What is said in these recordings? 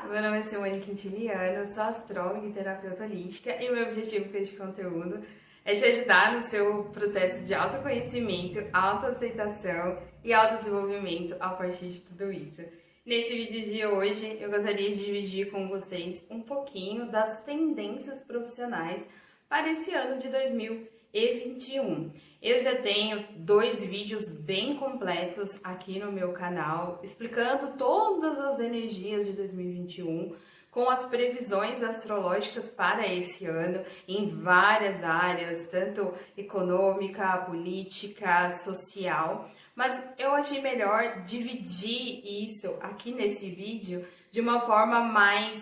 meu nome é Simone Quintiliano, sou astróloga e terapeuta holística e meu objetivo com este conteúdo é te ajudar no seu processo de autoconhecimento, autoaceitação e autodesenvolvimento a partir de tudo isso. Nesse vídeo de hoje, eu gostaria de dividir com vocês um pouquinho das tendências profissionais para esse ano de 2021. Eu já tenho 2 vídeos bem completos aqui no meu canal, explicando todas as energias de 2021, com as previsões astrológicas para esse ano, em várias áreas, tanto econômica, política, social. Mas eu achei melhor dividir isso aqui nesse vídeo de uma forma mais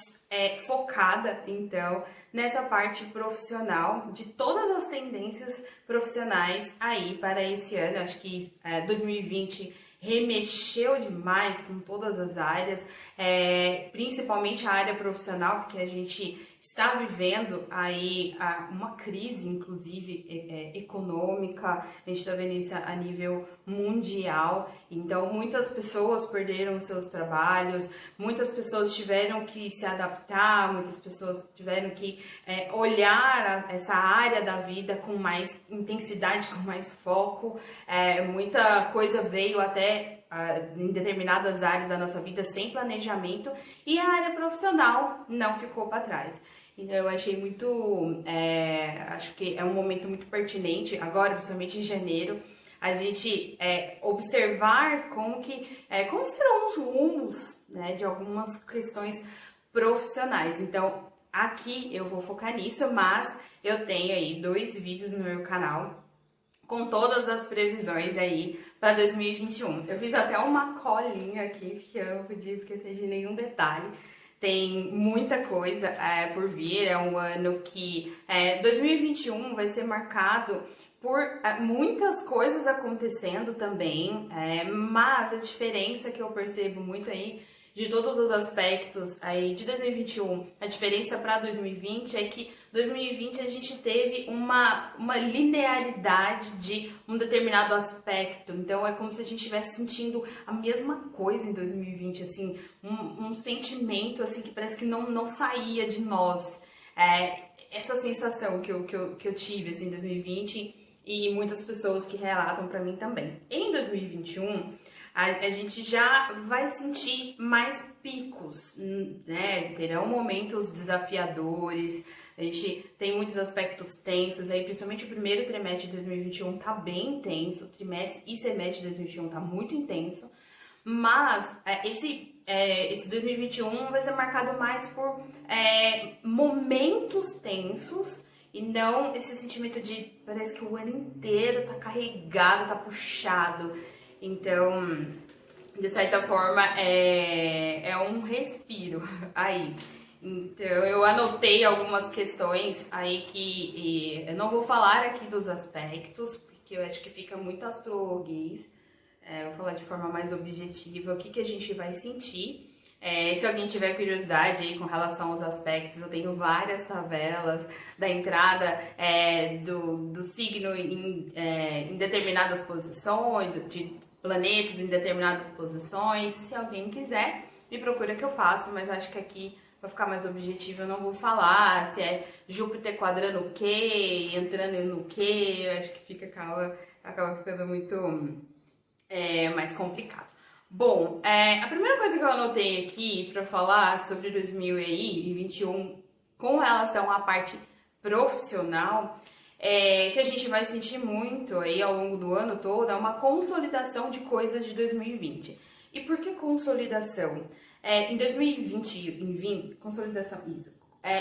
focada, então, nessa parte profissional, de todas as tendências profissionais aí para esse ano. Acho que 2020 remexeu demais com todas as áreas, principalmente a área profissional, porque a gente está vivendo aí uma crise, inclusive, econômica, a gente está vendo isso a nível mundial, então muitas pessoas perderam seus trabalhos, muitas pessoas tiveram que se adaptar, muitas pessoas tiveram que olhar essa área da vida com mais intensidade, com mais foco, muita coisa veio até em determinadas áreas da nossa vida sem planejamento e a área profissional não ficou para trás. Então eu achei muito, acho que é um momento muito pertinente agora, principalmente em janeiro, a gente observar como serão os rumos, né, de algumas questões profissionais. Então aqui eu vou focar nisso, mas eu tenho aí 2 vídeos no meu canal com todas as previsões aí para 2021. Eu fiz até uma colinha aqui, porque eu não podia esquecer de nenhum detalhe. Tem muita coisa por vir, é um ano que 2021 vai ser marcado por muitas coisas acontecendo também, mas a diferença que eu percebo muito aí de todos os aspectos aí de 2021, a diferença para 2020 é que 2020 a gente teve uma linearidade de um determinado aspecto, então é como se a gente estivesse sentindo a mesma coisa em 2020, assim, um sentimento assim que parece que não saía de nós, essa sensação que eu tive assim, em 2020 e muitas pessoas que relatam para mim também. Em 2021, a gente já vai sentir mais picos, né? Terão momentos desafiadores, a gente tem muitos aspectos tensos, aí, principalmente o primeiro trimestre de 2021 tá bem intenso, trimestre e semestre de 2021 tá muito intenso, mas esse 2021 vai ser marcado mais por momentos tensos, e não esse sentimento de parece que o ano inteiro tá carregado, tá puxado. Então, de certa forma, é um respiro aí. Então, eu anotei algumas questões aí que eu não vou falar aqui dos aspectos, porque eu acho que fica muito astrologuês. Vou falar de forma mais objetiva o que a gente vai sentir. Se alguém tiver curiosidade aí com relação aos aspectos, eu tenho várias tabelas da entrada do signo em determinadas posições, de planetas em determinadas posições. Se alguém quiser, me procura que eu faço, mas acho que aqui vai ficar mais objetivo, eu não vou falar se é Júpiter quadrando o quê, entrando no quê, acho que acaba ficando muito mais complicado. Bom, a primeira coisa que eu anotei aqui para falar sobre 2021 com relação à parte profissional que a gente vai sentir muito aí ao longo do ano todo é uma consolidação de coisas de 2020. E por que consolidação? Em 2020, consolidação, isso.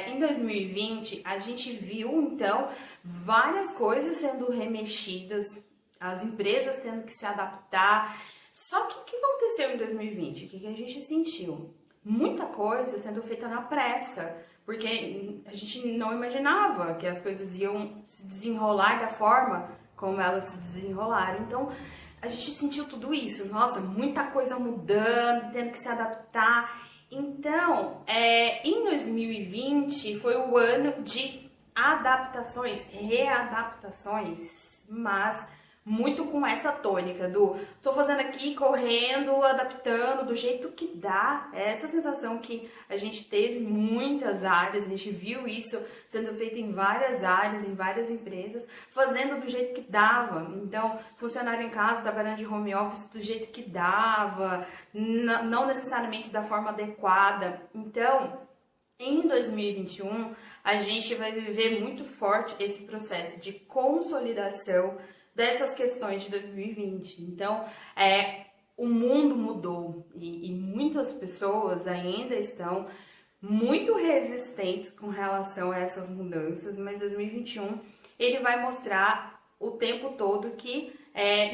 Em 2020, a gente viu, então, várias coisas sendo remexidas, as empresas tendo que se adaptar. Só que o que aconteceu em 2020? O que a gente sentiu? Muita coisa sendo feita na pressa, porque a gente não imaginava que as coisas iam se desenrolar da forma como elas se desenrolaram. Então, a gente sentiu tudo isso. Nossa, muita coisa mudando, tendo que se adaptar. Então, em 2020 foi o ano de adaptações, readaptações, mas muito com essa tônica do tô fazendo aqui, correndo, adaptando do jeito que dá. É essa sensação que a gente teve em muitas áreas, a gente viu isso sendo feito em várias áreas, em várias empresas, fazendo do jeito que dava. Então, funcionário em casa, trabalhando de home office do jeito que dava, não necessariamente da forma adequada. Então, em 2021, a gente vai viver muito forte esse processo de consolidação dessas questões de 2020. Então, o mundo mudou e muitas pessoas ainda estão muito resistentes com relação a essas mudanças, mas 2021 ele vai mostrar o tempo todo que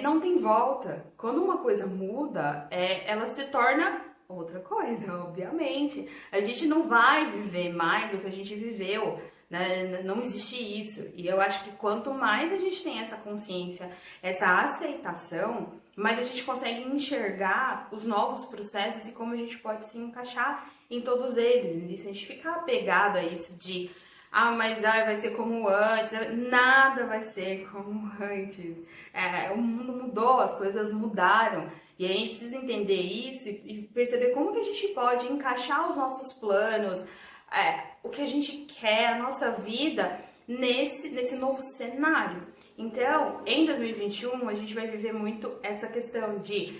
não tem volta. Quando uma coisa muda, ela se torna outra coisa, obviamente. A gente não vai viver mais o que a gente viveu, né? Não existe isso. E eu acho que quanto mais a gente tem essa consciência, essa aceitação, mais a gente consegue enxergar os novos processos e como a gente pode se encaixar em todos eles. E se a gente ficar apegado a isso de mas vai ser como antes, nada vai ser como antes. O mundo mudou, as coisas mudaram. E a gente precisa entender isso e perceber como que a gente pode encaixar os nossos planos, o que a gente quer, a nossa vida, nesse novo cenário. Então, em 2021, a gente vai viver muito essa questão de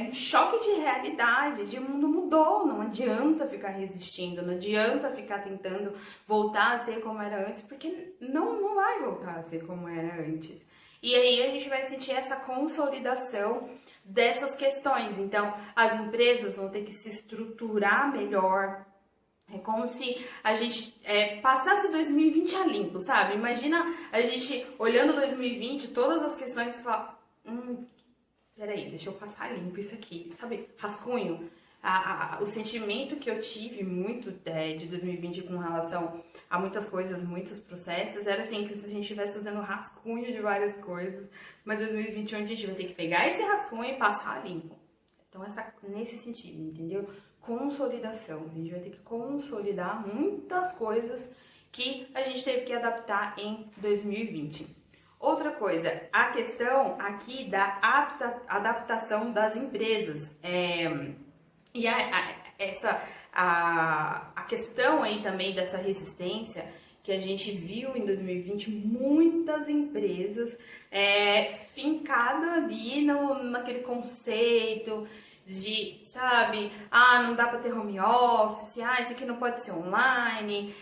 um choque de realidade, de o mundo mudou, não adianta ficar resistindo, não adianta ficar tentando voltar a ser como era antes, porque não vai voltar a ser como era antes. E aí a gente vai sentir essa consolidação dessas questões. Então, as empresas vão ter que se estruturar melhor. É como se a gente passasse 2020 a limpo, sabe? Imagina a gente olhando 2020, todas as questões e falar, peraí, deixa eu passar limpo isso aqui, sabe? Rascunho. O sentimento que eu tive muito de 2020 com relação a muitas coisas, muitos processos, era assim, que se a gente estivesse fazendo rascunho de várias coisas, mas 2021 a gente vai ter que pegar esse rascunho e passar limpo. Então, nesse sentido, entendeu? Consolidação. A gente vai ter que consolidar muitas coisas que a gente teve que adaptar em 2020. Outra coisa, a questão aqui da adaptação das empresas. E a questão aí também dessa resistência que a gente viu em 2020, muitas empresas fincadas ali naquele conceito de, sabe, não dá para ter home office, isso aqui não pode ser online.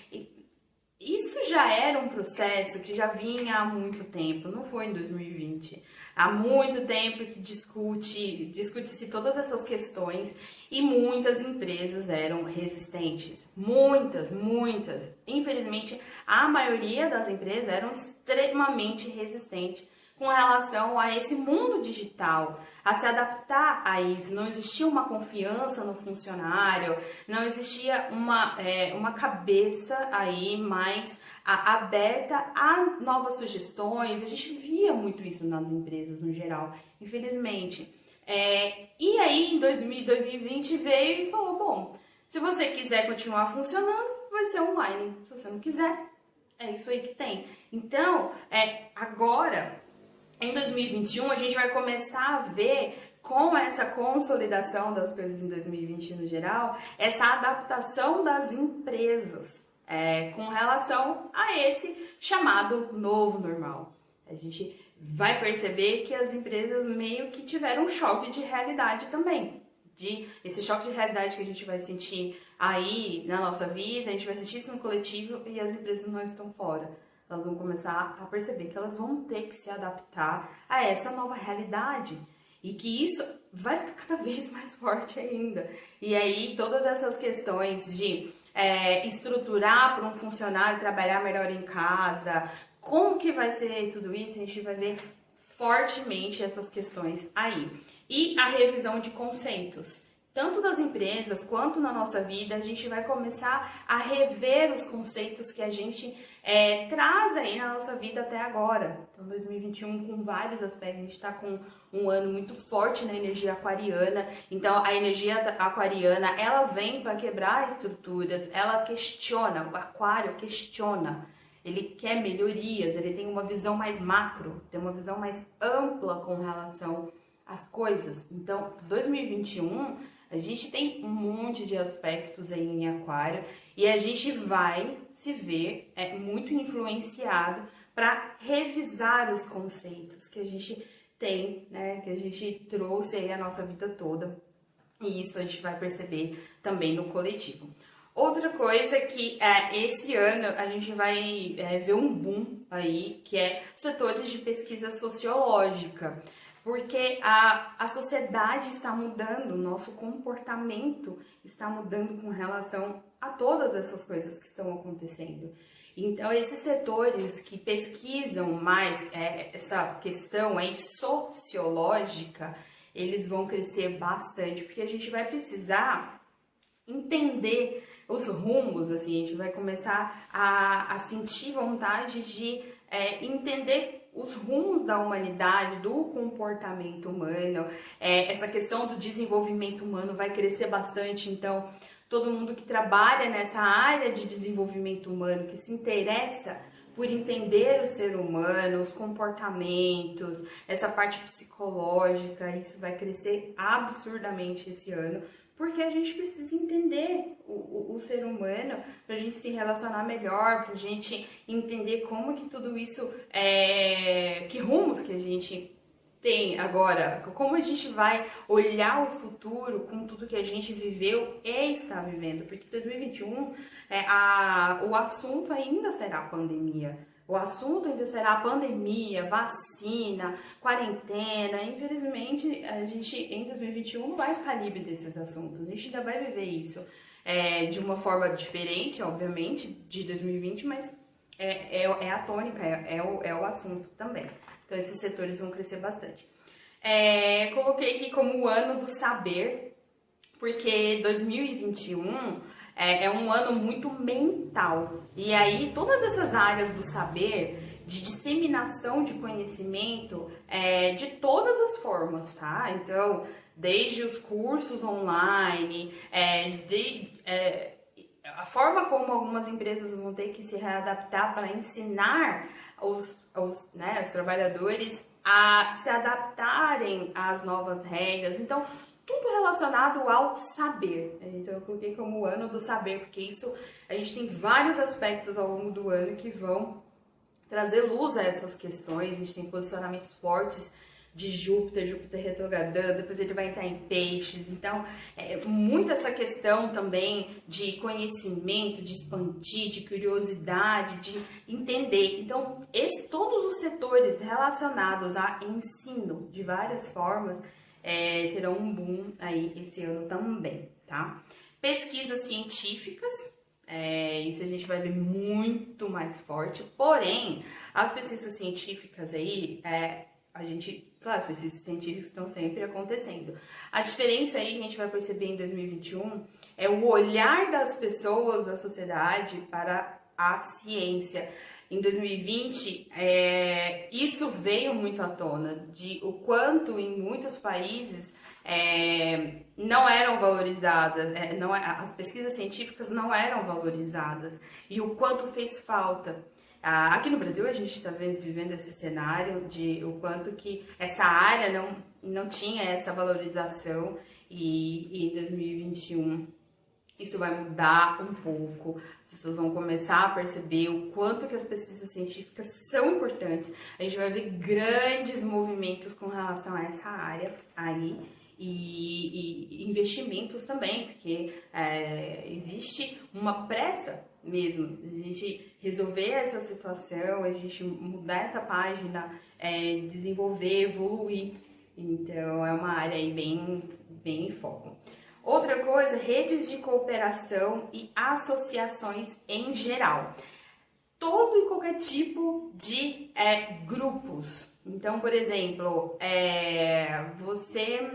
Isso já era um processo que já vinha há muito tempo, não foi em 2020. Há muito tempo que discute-se todas essas questões e muitas empresas eram resistentes. Muitas. Infelizmente, a maioria das empresas eram extremamente resistentes com relação a esse mundo digital, a se adaptar a isso. Não existia uma confiança no funcionário, não existia uma cabeça aí mais aberta a novas sugestões. A gente via muito isso nas empresas no geral, infelizmente. E aí, em 2020, veio e falou, bom, se você quiser continuar funcionando, vai ser online. Se você não quiser, é isso aí que tem. Então, agora, em 2021, a gente vai começar a ver, com essa consolidação das coisas em 2020 no geral, essa adaptação das empresas com relação a esse chamado novo normal. A gente vai perceber que as empresas meio que tiveram um choque de realidade também. Esse choque de realidade que a gente vai sentir aí na nossa vida, a gente vai sentir isso no coletivo e as empresas não estão fora. Elas vão começar a perceber que elas vão ter que se adaptar a essa nova realidade e que isso vai ficar cada vez mais forte ainda. E aí todas essas questões de estruturar para um funcionário trabalhar melhor em casa, como que vai ser tudo isso, a gente vai ver fortemente essas questões aí. E a revisão de conceitos. Tanto das empresas quanto na nossa vida, a gente vai começar a rever os conceitos que a gente traz aí na nossa vida até agora. Então, 2021, com vários aspectos, a gente está com um ano muito forte na energia aquariana. Então, a energia aquariana, ela vem para quebrar estruturas, ela questiona, o aquário questiona. ele quer melhorias, ele tem uma visão mais macro, tem uma visão mais ampla com relação às coisas. Então, 2021, a gente tem um monte de aspectos aí em Aquário e a gente vai se ver muito influenciado para revisar os conceitos que a gente tem, né, que a gente trouxe aí a nossa vida toda. E isso a gente vai perceber também no coletivo. Outra coisa que esse ano a gente vai ver um boom aí, que é setores de pesquisa sociológica, porque a sociedade está mudando, o nosso comportamento está mudando com relação a todas essas coisas que estão acontecendo. Então, esses setores que pesquisam mais essa questão aí sociológica, eles vão crescer bastante, porque a gente vai precisar entender os rumos, assim, a gente vai começar a sentir vontade de entender os rumos da humanidade, do comportamento humano, essa questão do desenvolvimento humano vai crescer bastante, então todo mundo que trabalha nessa área de desenvolvimento humano, que se interessa por entender o ser humano, os comportamentos, essa parte psicológica, isso vai crescer absurdamente esse ano, porque a gente precisa entender o ser humano para a gente se relacionar melhor, para a gente entender como que tudo isso, que rumos que a gente tem agora, como a gente vai olhar o futuro com tudo que a gente viveu e está vivendo, porque 2021 o assunto ainda será a pandemia. O assunto ainda será a pandemia, vacina, quarentena. Infelizmente, a gente em 2021 não vai estar livre desses assuntos. A gente ainda vai viver isso de uma forma diferente, obviamente, de 2020, mas é a tônica, é o assunto também. Então, esses setores vão crescer bastante. Coloquei aqui como o ano do saber, porque 2021 é um ano muito mental. E aí, todas essas áreas do saber, de disseminação de conhecimento, de todas as formas, tá? Então, desde os cursos online, a forma como algumas empresas vão ter que se readaptar para ensinar os trabalhadores a se adaptarem às novas regras. Então, tudo relacionado ao saber. Então, eu coloquei como o ano do saber, porque isso, a gente tem vários aspectos ao longo do ano que vão trazer luz a essas questões. A gente tem posicionamentos fortes de Júpiter retrogradando, depois ele vai entrar em peixes. Então, muito essa questão também de conhecimento, de expandir, de curiosidade, de entender. Então, todos os setores relacionados a ensino de várias formas terão um boom aí esse ano também, tá? Pesquisas científicas, isso a gente vai ver muito mais forte, porém, as pesquisas científicas aí, claro, as pesquisas científicas estão sempre acontecendo. A diferença aí que a gente vai perceber em 2021 é o olhar das pessoas, da sociedade, para a ciência. Em 2020, isso veio muito à tona, de o quanto em muitos países não eram valorizadas, as pesquisas científicas não eram valorizadas, e o quanto fez falta. Aqui no Brasil, a gente está vivendo esse cenário de o quanto que essa área não tinha essa valorização, e em 2021 isso vai mudar um pouco. As pessoas vão começar a perceber o quanto que as pesquisas científicas são importantes. A gente vai ver grandes movimentos com relação a essa área aí e investimentos também, porque existe uma pressa mesmo a gente resolver essa situação, a gente mudar essa página, desenvolver, evoluir. Então, é uma área aí bem em foco. Outra coisa, redes de cooperação e associações em geral. Todo e qualquer tipo de grupos. Então, por exemplo, você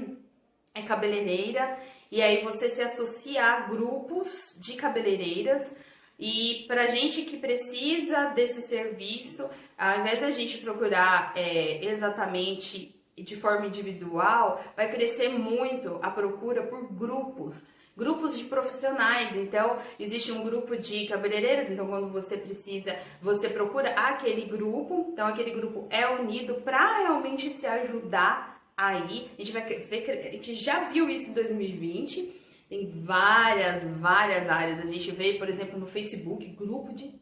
é cabeleireira e aí você se associa a grupos de cabeleireiras, e pra gente que precisa desse serviço, ao invés da gente procurar exatamente de forma individual, vai crescer muito a procura por grupos grupos de profissionais. Então, existe um grupo de cabeleireiras, então quando você precisa, você procura aquele grupo, então aquele grupo é unido para realmente se ajudar aí. A gente vai ver, a gente já viu isso em 2020, tem várias áreas. A gente vê, por exemplo, no Facebook, grupo de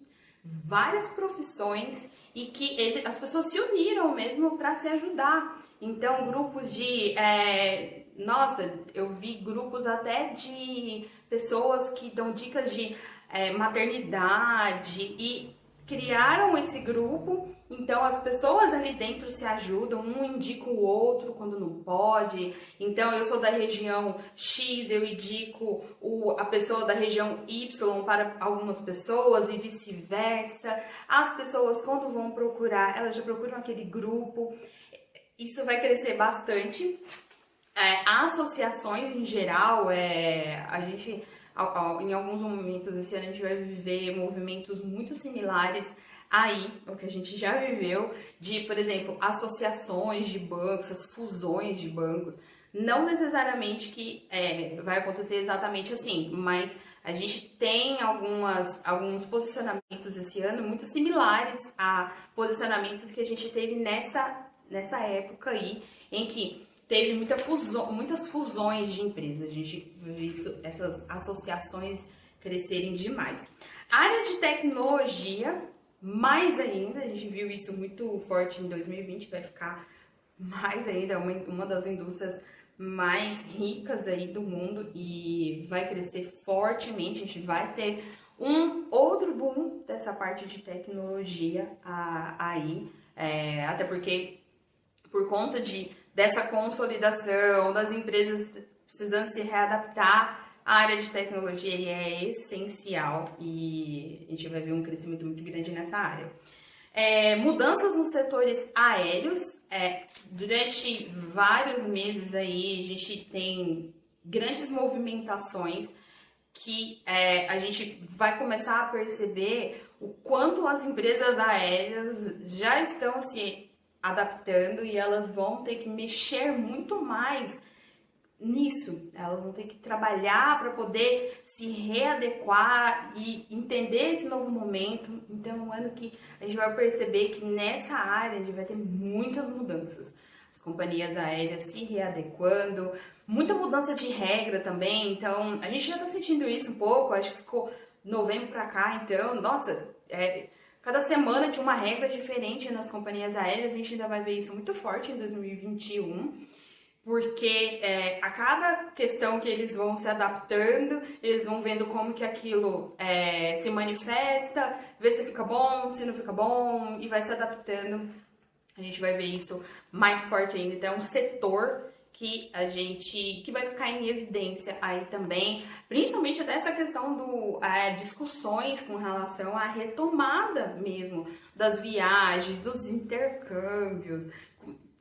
várias profissões e que as pessoas se uniram mesmo para se ajudar. Então, grupos de... nossa, eu vi grupos até de pessoas que dão dicas de maternidade e criaram esse grupo. Então, as pessoas ali dentro se ajudam, um indica o outro quando não pode. Então, eu sou da região X, eu indico a pessoa da região Y para algumas pessoas e vice-versa. As pessoas, quando vão procurar, elas já procuram aquele grupo. Isso vai crescer bastante. Associações em geral, a gente, em alguns momentos desse ano, a gente vai viver movimentos muito similares aí, o que a gente já viveu, de, por exemplo, associações de bancos, as fusões de bancos. Não necessariamente que vai acontecer exatamente assim, mas a gente tem alguns posicionamentos esse ano muito similares a posicionamentos que a gente teve nessa época aí, em que teve muitas fusões de empresas. A gente viu essas associações crescerem demais. A área de tecnologia, mais ainda, a gente viu isso muito forte em 2020, vai ficar mais ainda, uma das indústrias mais ricas aí do mundo e vai crescer fortemente. A gente vai ter um outro boom dessa parte de tecnologia aí, até porque por conta dessa consolidação das empresas precisando se readaptar, a área de tecnologia é essencial e a gente vai ver um crescimento muito grande nessa área. Mudanças nos setores aéreos. Durante vários meses aí a gente tem grandes movimentações que a gente vai começar a perceber o quanto as empresas aéreas já estão se adaptando e elas vão ter que mexer muito mais nisso. Elas vão ter que trabalhar para poder se readequar e entender esse novo momento. Então, é um ano que a gente vai perceber que nessa área a gente vai ter muitas mudanças. As companhias aéreas se readequando, muita mudança de regra também. Então, a gente já está sentindo isso um pouco, acho que ficou novembro para cá, então, nossa, cada semana tinha uma regra diferente nas companhias aéreas. A gente ainda vai ver isso muito forte em 2021, porque a cada questão que eles vão se adaptando, eles vão vendo como que aquilo se manifesta, ver se fica bom, se não fica bom, e vai se adaptando. A gente vai ver isso mais forte ainda. Então, é um setor que vai ficar em evidência aí também, principalmente até essa questão discussões com relação à retomada mesmo das viagens, dos intercâmbios.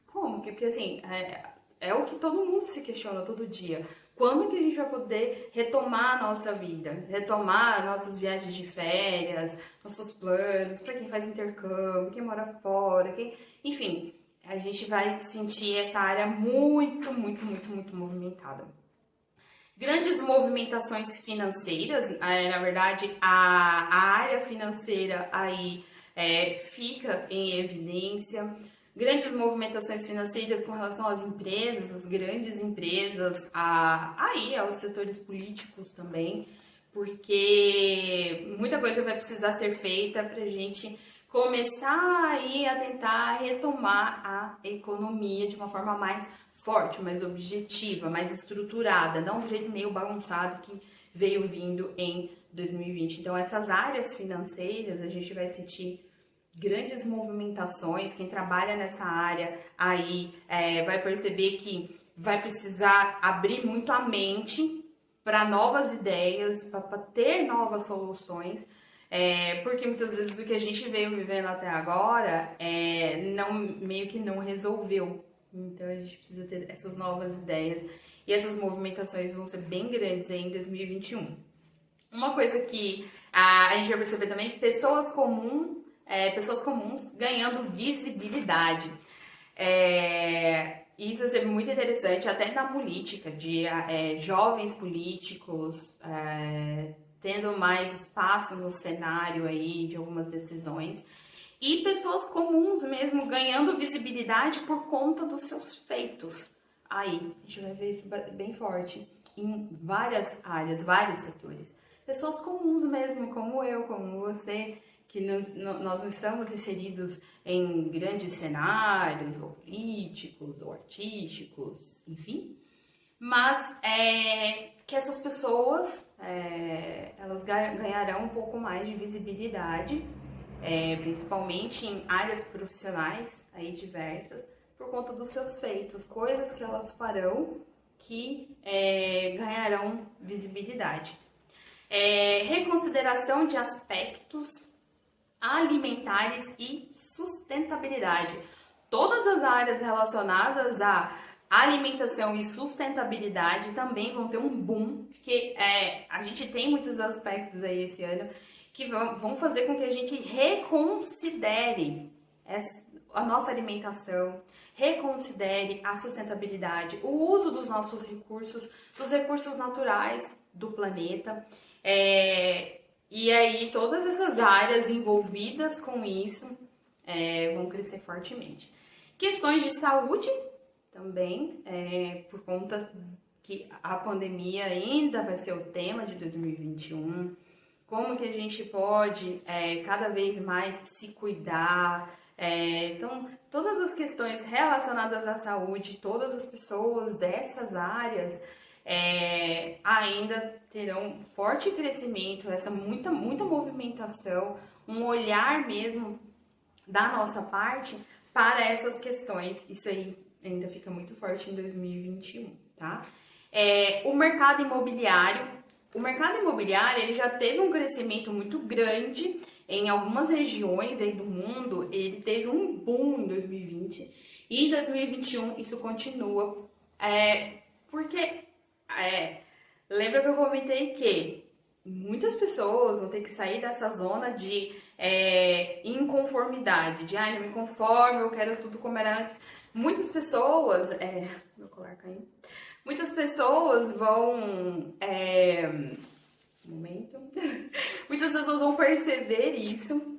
Como que? Porque assim, é o que todo mundo se questiona todo dia. Quando que a gente vai poder retomar a nossa vida? Retomar nossas viagens de férias, nossos planos, para quem faz intercâmbio, quem mora fora, enfim, a gente vai sentir essa área muito movimentada. Grandes movimentações financeiras, na verdade, a área financeira aí fica em evidência. Grandes movimentações financeiras com relação às empresas, às grandes empresas, aos setores políticos também, porque muita coisa vai precisar ser feita para a gente começar aí a tentar retomar a economia de uma forma mais forte, mais objetiva, mais estruturada, não do jeito meio bagunçado que veio vindo em 2020. Então, essas áreas financeiras, a gente vai sentir grandes movimentações. Quem trabalha nessa área aí vai perceber que vai precisar abrir muito a mente para novas ideias, para ter novas soluções, porque muitas vezes o que a gente veio vivendo até agora meio que não resolveu. Então a gente precisa ter essas novas ideias e essas movimentações vão ser bem grandes aí em 2021. Uma coisa que a gente vai perceber também, pessoas comuns ganhando visibilidade. isso é sempre muito interessante, até na política, de jovens políticos tendo mais espaço no cenário aí de algumas decisões. E pessoas comuns mesmo ganhando visibilidade por conta dos seus feitos. Aí, a gente vai ver isso bem forte em várias áreas, vários setores. Pessoas comuns mesmo, como eu, como você, que nós não estamos inseridos em grandes cenários, ou políticos, ou artísticos, enfim. Mas que essas pessoas, elas ganharão um pouco mais de visibilidade, principalmente em áreas profissionais aí diversas, por conta dos seus feitos, coisas que elas farão que ganharão visibilidade. Reconsideração de aspectos alimentares e sustentabilidade. Todas as áreas relacionadas à alimentação e sustentabilidade também vão ter um boom, porque a gente tem muitos aspectos aí esse ano que vão fazer com que a gente reconsidere a nossa alimentação, reconsidere a sustentabilidade, o uso dos nossos recursos, dos recursos naturais do planeta. E aí todas essas áreas envolvidas com isso vão crescer fortemente. Questões de saúde também, por conta que a pandemia ainda vai ser o tema de 2021. Como que a gente pode cada vez mais se cuidar. Então, todas as questões relacionadas à saúde, todas as pessoas dessas áreas ainda terão forte crescimento, essa muita movimentação, um olhar mesmo da nossa parte para essas questões. Isso aí ainda fica muito forte em 2021, tá? O mercado imobiliário. O mercado imobiliário ele já teve um crescimento muito grande em algumas regiões aí do mundo. Ele teve um boom em 2020 e em 2021 isso continua, porque lembra que eu comentei que muitas pessoas vão ter que sair dessa zona de inconformidade, de não me conformo, eu quero tudo como era antes. Muitas pessoas, meu colar caiu. Muitas pessoas vão muitas pessoas vão perceber isso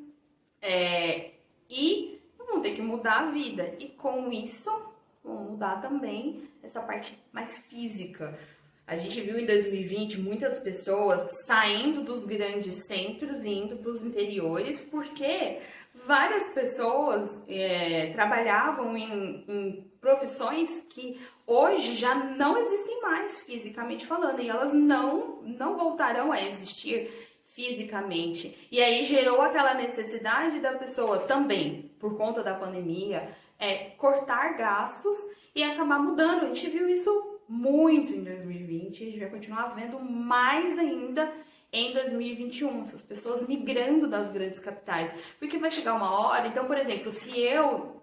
e vão ter que mudar a vida. E com isso vão mudar também essa parte mais física. A gente viu em 2020 muitas pessoas saindo dos grandes centros e indo para os interiores, porque várias pessoas trabalhavam em profissões que hoje já não existem mais fisicamente falando, e elas não voltarão a existir fisicamente. E aí gerou aquela necessidade da pessoa também, por conta da pandemia, cortar gastos e acabar mudando. A gente viu isso muito em 2020, a gente vai continuar vendo mais ainda em 2021, essas pessoas migrando das grandes capitais, porque vai chegar uma hora. Então, por exemplo, se eu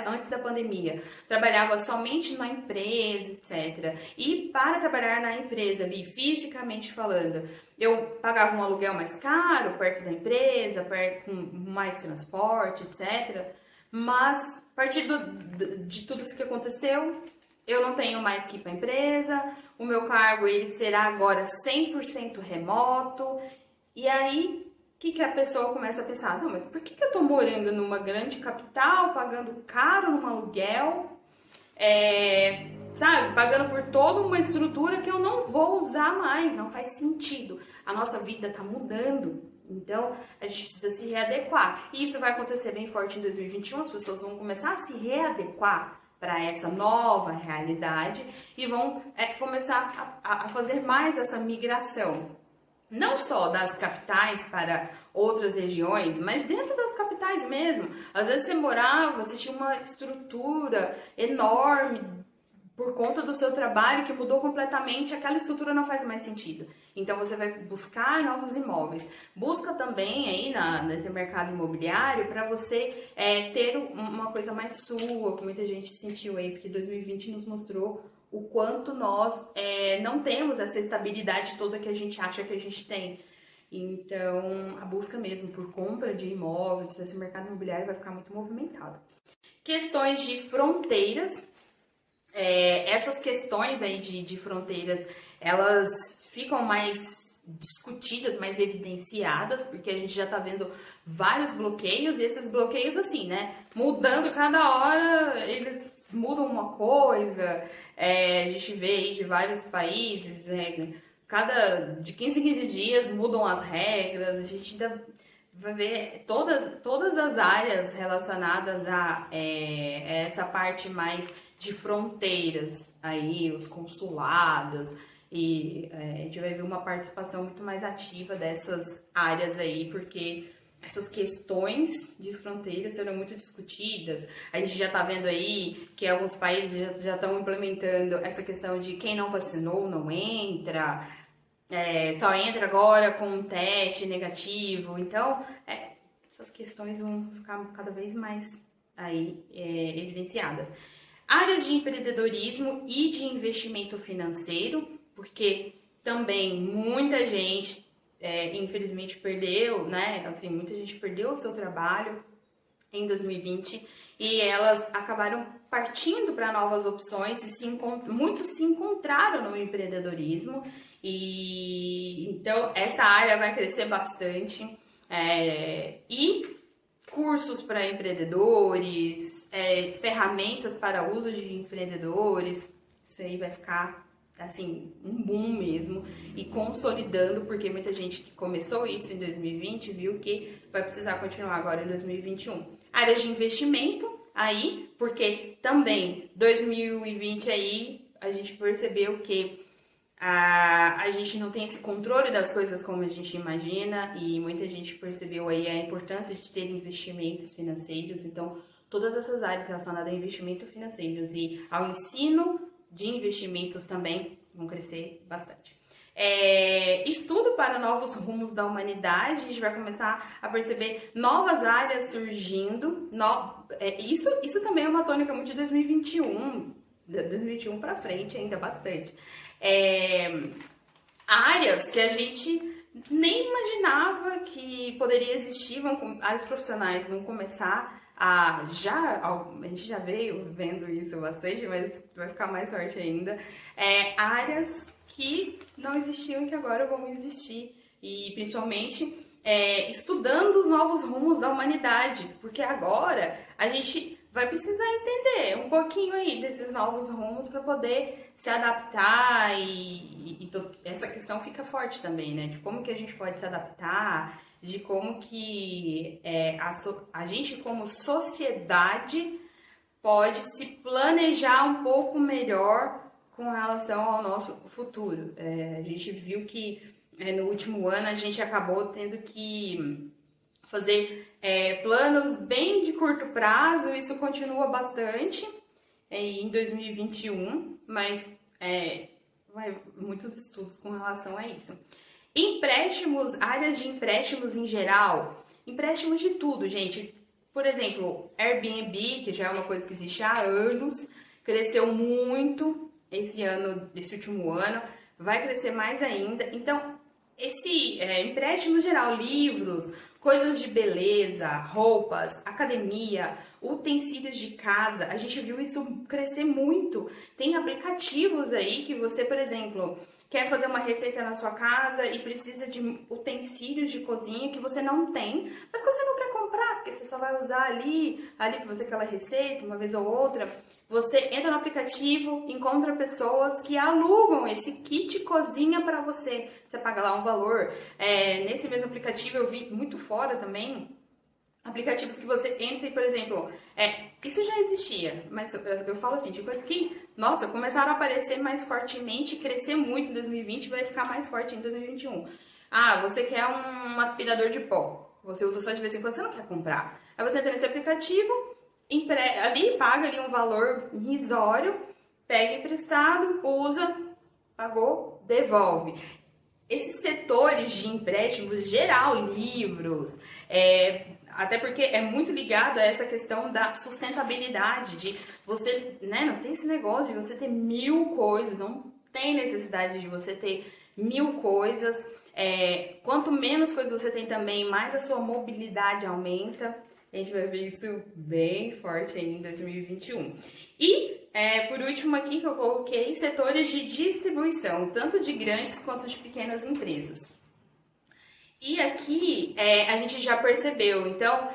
antes da pandemia trabalhava somente na empresa, etc, e para trabalhar na empresa ali, fisicamente falando, eu pagava um aluguel mais caro perto da empresa, com mais transporte, etc, mas a partir de tudo isso que aconteceu, eu não tenho mais que ir para a empresa, o meu cargo ele será agora 100% remoto. E aí, o que a pessoa começa a pensar? Não, mas por que eu estou morando numa grande capital, pagando caro num aluguel, pagando por toda uma estrutura que eu não vou usar mais, não faz sentido. A nossa vida está mudando, então a gente precisa se readequar. E isso vai acontecer bem forte em 2021, as pessoas vão começar a se readequar para essa nova realidade e vão começar a fazer mais essa migração, não só das capitais para outras regiões, mas dentro das capitais mesmo. Às vezes você tinha uma estrutura enorme por conta do seu trabalho que mudou completamente, aquela estrutura não faz mais sentido. Então você vai buscar novos imóveis. Busca também aí nesse mercado imobiliário para você ter uma coisa mais sua, que muita gente sentiu aí, porque 2020 nos mostrou o quanto nós não temos essa estabilidade toda que a gente acha que a gente tem. Então, a busca mesmo por compra de imóveis, esse mercado imobiliário vai ficar muito movimentado. Questões de fronteiras. essas questões aí de fronteiras, elas ficam mais discutidas, mais evidenciadas, porque a gente já tá vendo vários bloqueios, e esses bloqueios assim, né, mudando cada hora, eles mudam uma coisa, a gente vê aí de vários países, de 15 em 15 dias mudam as regras, a gente ainda vai ver todas as áreas relacionadas a essa parte mais de fronteiras, aí os consulados, e a gente vai ver uma participação muito mais ativa dessas áreas aí, porque essas questões de fronteiras serão muito discutidas. A gente já está vendo aí que alguns países já estão implementando essa questão de quem não vacinou não entra, só entra agora com um teste negativo. Então, essas questões vão ficar cada vez mais aí evidenciadas. Áreas de empreendedorismo e de investimento financeiro, porque também muita gente, infelizmente, perdeu, né? Assim, muita gente perdeu o seu trabalho em 2020 e elas acabaram partindo para novas opções e muitos se encontraram no empreendedorismo, e então essa área vai crescer bastante, e cursos para empreendedores, ferramentas para uso de empreendedores, isso aí vai ficar assim um boom mesmo e consolidando, porque muita gente que começou isso em 2020 viu que vai precisar continuar agora em 2021. Áreas de investimento aí, porque também 2020 aí a gente percebeu que a gente não tem esse controle das coisas como a gente imagina, e muita gente percebeu aí a importância de ter investimentos financeiros. Então, todas essas áreas relacionadas a investimentos financeiros e ao ensino de investimentos também vão crescer bastante. Estudo para novos rumos da humanidade, a gente vai começar a perceber novas áreas surgindo. Isso também é uma tônica muito de 2021 para frente ainda bastante. Áreas que a gente nem imaginava que poderia existir, áreas profissionais vão começar a gente já veio vendo isso bastante, mas vai ficar mais forte ainda. Áreas que não existiam e que agora vão existir, e principalmente estudando os novos rumos da humanidade, porque agora a gente vai precisar entender um pouquinho aí desses novos rumos para poder se adaptar, e essa questão fica forte também, né? De como que a gente pode se adaptar, de como que a gente como sociedade pode se planejar um pouco melhor com relação ao nosso futuro. A gente viu que no último ano a gente acabou tendo que fazer planos bem de curto prazo, isso continua bastante em 2021, mas muitos estudos com relação a isso. Empréstimos, áreas de empréstimos em geral, empréstimos de tudo, gente. Por exemplo, Airbnb, que já é uma coisa que existe há anos, cresceu muito esse último ano, vai crescer mais ainda. Então, esse empréstimo geral, livros, coisas de beleza, roupas, academia, utensílios de casa, a gente viu isso crescer muito. Tem aplicativos aí que você, por exemplo, quer fazer uma receita na sua casa e precisa de utensílios de cozinha que você não tem, mas que você não quer comprar, porque você só vai usar ali para fazer aquela receita uma vez ou outra. Você entra no aplicativo, encontra pessoas que alugam esse kit cozinha para você. Você paga lá um valor. Nesse mesmo aplicativo eu vi muito fora também aplicativos que você entra e, por exemplo, isso já existia, mas eu falo assim, de coisas que, nossa, começaram a aparecer mais fortemente, crescer muito em 2020 e vai ficar mais forte em 2021. Você quer um aspirador de pó, você usa só de vez em quando, você não quer comprar. Aí você entra nesse aplicativo, paga ali um valor irrisório, pega emprestado, usa, pagou, devolve. Esses setores de empréstimos geral, livros, até porque é muito ligado a essa questão da sustentabilidade, de você, né, não tem esse negócio de você ter 1000 coisas, não tem necessidade de você ter 1000 coisas. Quanto menos coisas você tem também, mais a sua mobilidade aumenta. A gente vai ver isso bem forte aí em 2021. E, por último aqui que eu coloquei, setores de distribuição, tanto de grandes quanto de pequenas empresas. E aqui a gente já percebeu, então,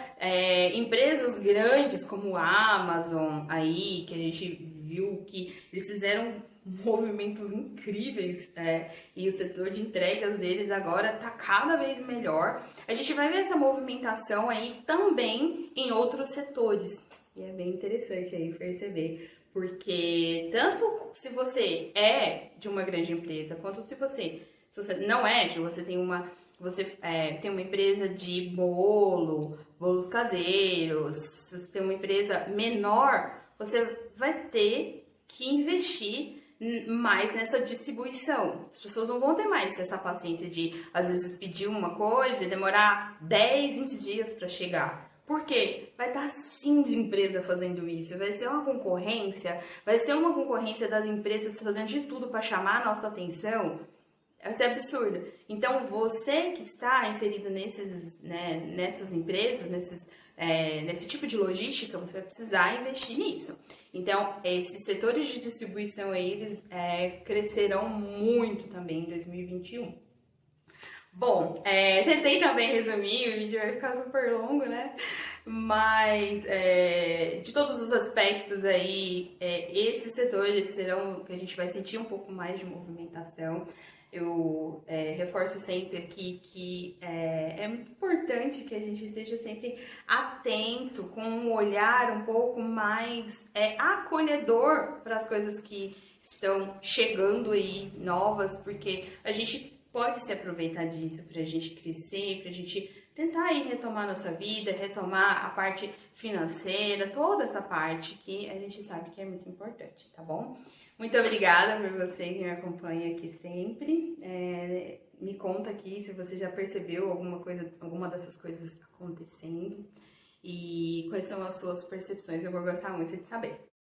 empresas grandes como a Amazon, aí, que a gente viu que eles fizeram movimentos incríveis e o setor de entregas deles agora está cada vez melhor. A gente vai ver essa movimentação aí também em outros setores. E é bem interessante aí perceber, porque tanto se você é de uma grande empresa, quanto se você não é, você tem uma empresa de bolos caseiros, se você tem uma empresa menor, você vai ter que investir mais nessa distribuição. As pessoas não vão ter mais essa paciência de, às vezes, pedir uma coisa e demorar 10, 20 dias para chegar. Por quê? Vai estar sim de empresa fazendo isso. Vai ser uma concorrência das empresas fazendo de tudo para chamar a nossa atenção. Isso é absurdo. Então, você que está inserido nessas empresas, nesse tipo de logística, você vai precisar investir nisso. Então, esses setores de distribuição aí, eles crescerão muito também em 2021. Bom, tentei também resumir, o vídeo vai ficar super longo, né? Mas, de todos os aspectos aí, esses setores serão que a gente vai sentir um pouco mais de movimentação. Eu reforço sempre aqui que é muito importante que a gente esteja sempre atento, com um olhar um pouco mais acolhedor para as coisas que estão chegando aí, novas, porque a gente pode se aproveitar disso para a gente crescer, para a gente tentar aí retomar nossa vida, retomar a parte financeira, toda essa parte que a gente sabe que é muito importante, tá bom? Muito obrigada por você que me acompanha aqui sempre. Me conta aqui se você já percebeu alguma dessas coisas acontecendo e quais são as suas percepções. Eu vou gostar muito de saber.